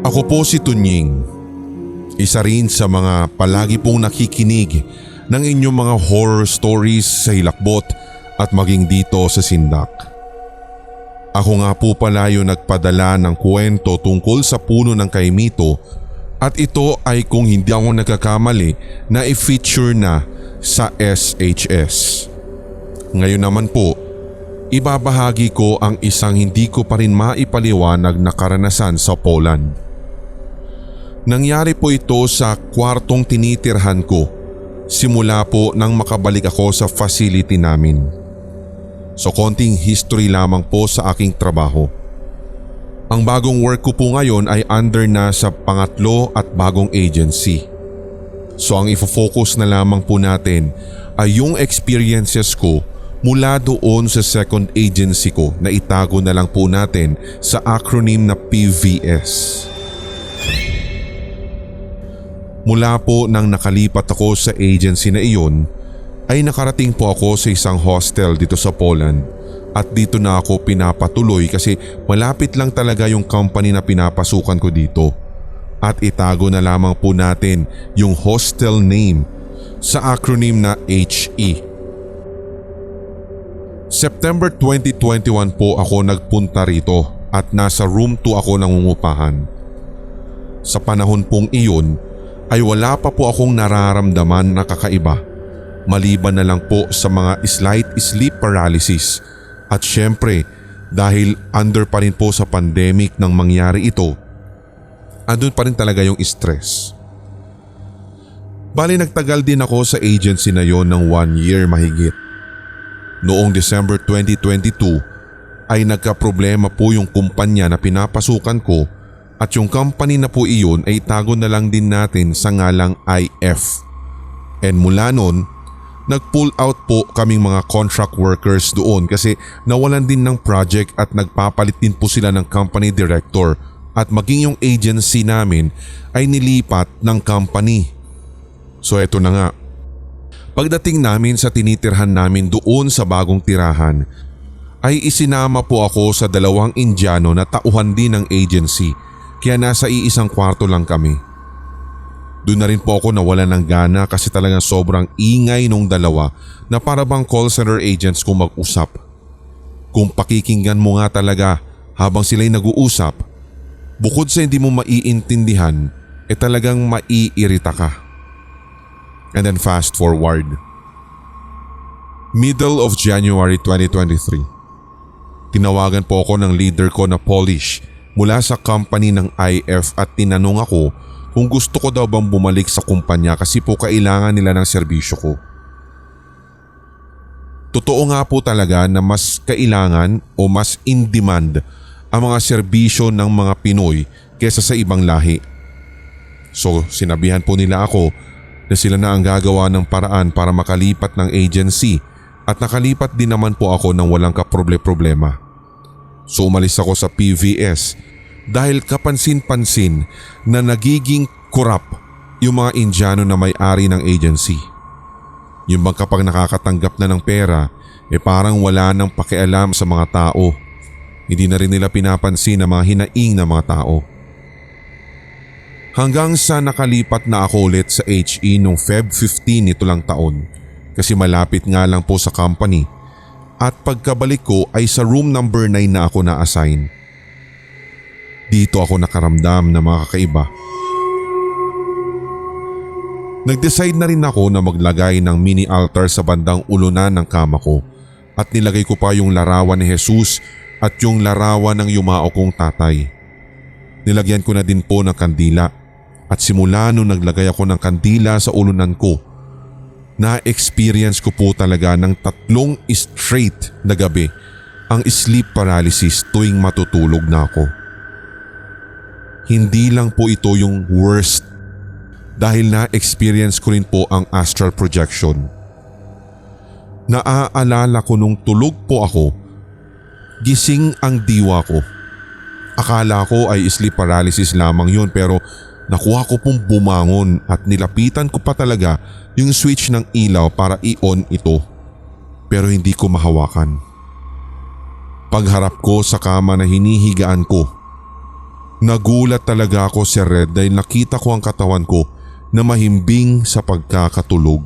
Ako po si Tunying, isa rin sa mga palagi pong nakikinig ng inyong mga horror stories sa Hilakbot at maging dito sa Sindak. Ako nga po pala yung nagpadala ng kwento tungkol sa puno ng Kaimito at ito ay kung hindi ako nagkakamali na i-feature na sa SHS. Ngayon naman po, ibabahagi ko ang isang hindi ko pa rin maipaliwanag na karanasan sa Poland. Nangyari po ito sa kwartong tinitirhan ko simula po nang makabalik ako sa facility namin. So konting history lamang po sa aking trabaho. Ang bagong work ko po ngayon ay under na sa pangatlo at bagong agency. So ang ifo-focus na lamang po natin ay yung experiences ko mula doon sa second agency ko na itago na lang po natin sa acronym na PVS. Mula po nang nakalipat ako sa agency na iyon ay nakarating po ako sa isang hostel dito sa Poland at dito na ako pinapatuloy kasi malapit lang talaga yung company na pinapasukan ko dito. At itago na lamang po natin yung hostel name sa acronym na HE. September 2021 po ako nagpunta rito at nasa room 2 ako nangungupahan. Sa panahon pong iyon ay wala pa po akong nararamdaman na kakaiba maliban na lang po sa mga slight sleep paralysis at syempre dahil under pa rin po sa pandemic nang mangyari ito, andun pa rin talaga yung stress. Bali nagtagal din ako sa agency na yon ng 1 year mahigit. Noong December 2022 ay nagkaproblema po yung kumpanya na pinapasukan ko at yung company na po iyon ay itago na lang din natin sa ngalang IF. And mula nun, nag-pull out po kaming mga contract workers doon kasi nawalan din ng project at nagpapalit din po sila ng company director at maging yung agency namin ay nilipat ng company. So eto na nga. Pagdating namin sa tinitirhan namin doon sa bagong tirahan, ay isinama po ako sa 2 Indiano na tauhan din ng agency. Kaya nasa iisang kwarto lang kami. Doon na rin po ako nawalan ng gana kasi talagang sobrang ingay nung dalawa na para bang call center agents kung mag-usap. Kung pakikinggan mo nga talaga habang sila'y nag-uusap, bukod sa hindi mo maiintindihan, talagang maiirita ka. And then fast forward. Middle of January 2023. Tinawagan po ako ng leader ko na Polish mula sa company ng IF at tinanong ako kung gusto ko daw bang bumalik sa kumpanya kasi po kailangan nila ng serbisyo ko. Totoo nga po talaga na mas kailangan o mas in demand ang mga serbisyo ng mga Pinoy kaysa sa ibang lahi. So sinabihan po nila ako na sila na ang gagawa ng paraan para makalipat ng agency at nakalipat din naman po ako ng walang kaproble-problema. So umalis ako sa PVS dahil kapansin-pansin na nagiging korap yung mga Indiano na may-ari ng agency. Yung bang kapag nakakatanggap na ng pera, parang wala nang pakialam sa mga tao. Hindi na rin nila pinapansin ang mga hinaing na mga tao. Hanggang sa nakalipat na ako ulit sa HE noong Feb 15 nito lang taon kasi malapit nga lang po sa company. At pagkabalik ko ay sa room number 9 na ako na-assign. Dito ako nakaramdam ng mga kakaiba. Nag-decide na rin ako na maglagay ng mini altar sa bandang ulunan ng kama ko at nilagay ko pa yung larawan ni Jesus at yung larawan ng yumao kong tatay. Nilagyan ko na din po ng kandila at simula nung naglagay ako ng kandila sa ulunan ko, na-experience ko po talaga ng 3 straight na gabi ang sleep paralysis tuwing matutulog na ako. Hindi lang po ito yung worst dahil na-experience ko rin po ang astral projection. Naaalala ko nung tulog po ako, gising ang diwa ko. Akala ko ay sleep paralysis lamang yun pero nakuha ko pong bumangon at nilapitan ko pa talaga yung switch ng ilaw para i-on ito. pero hindi ko mahawakan. Pagharap ko sa kama na hinihigaan ko, nagulat talaga ako, Sir Red, dahil nakita ko ang katawan ko na mahimbing sa pagkakatulog.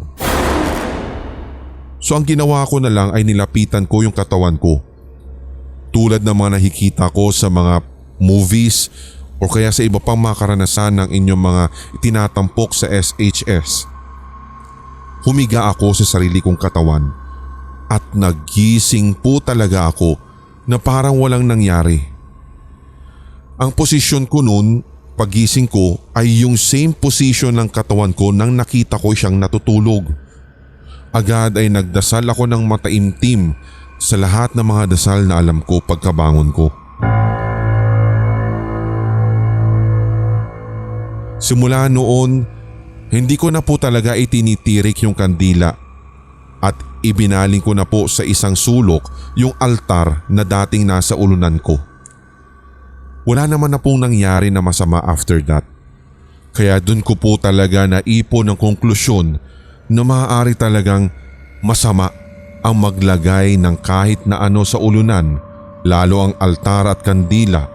So ang ginawa ko na lang ay nilapitan ko yung katawan ko. Tulad ng mga nakikita ko sa mga movies o kaya sa iba pang mga karanasan ng inyong mga itinatampok sa SHS. Humiga ako sa sarili kong katawan at nagising po talaga ako na parang walang nangyari. Ang posisyon ko noon, pagising ko, ay yung same position ng katawan ko nang nakita ko siyang natutulog. Agad ay nagdasal ako ng mataimtim sa lahat ng mga dasal na alam ko pagkabangon ko. Simula noon, hindi ko na po talaga itinitirik yung kandila at ibinaling ko na po sa isang sulok yung altar na dating nasa ulunan ko. Wala naman na pong nangyari na masama after that. Kaya dun ko po talaga naipon ng konklusyon na maaari talagang masama ang maglagay ng kahit na ano sa ulunan, lalo ang altar at kandila,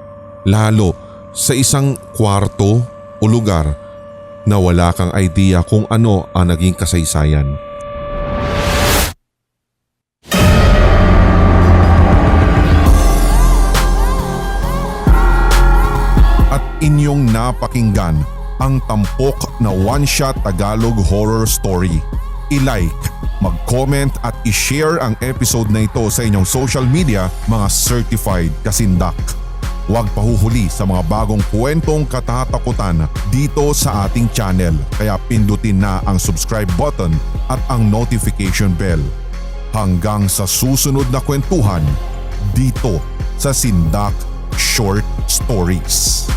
lalo sa isang kwarto o lugar na wala kang idea kung ano ang naging kasaysayan. At inyong napakinggan ang tampok na one-shot Tagalog horror story. I-like, mag-comment at i-share ang episode na ito sa inyong social media, mga certified kasindak. Huwag pahuhuli sa mga bagong kwentong katatakutan dito sa ating channel, kaya pindutin na ang subscribe button at ang notification bell. Hanggang sa susunod na kwentuhan dito sa Sindak Short Stories.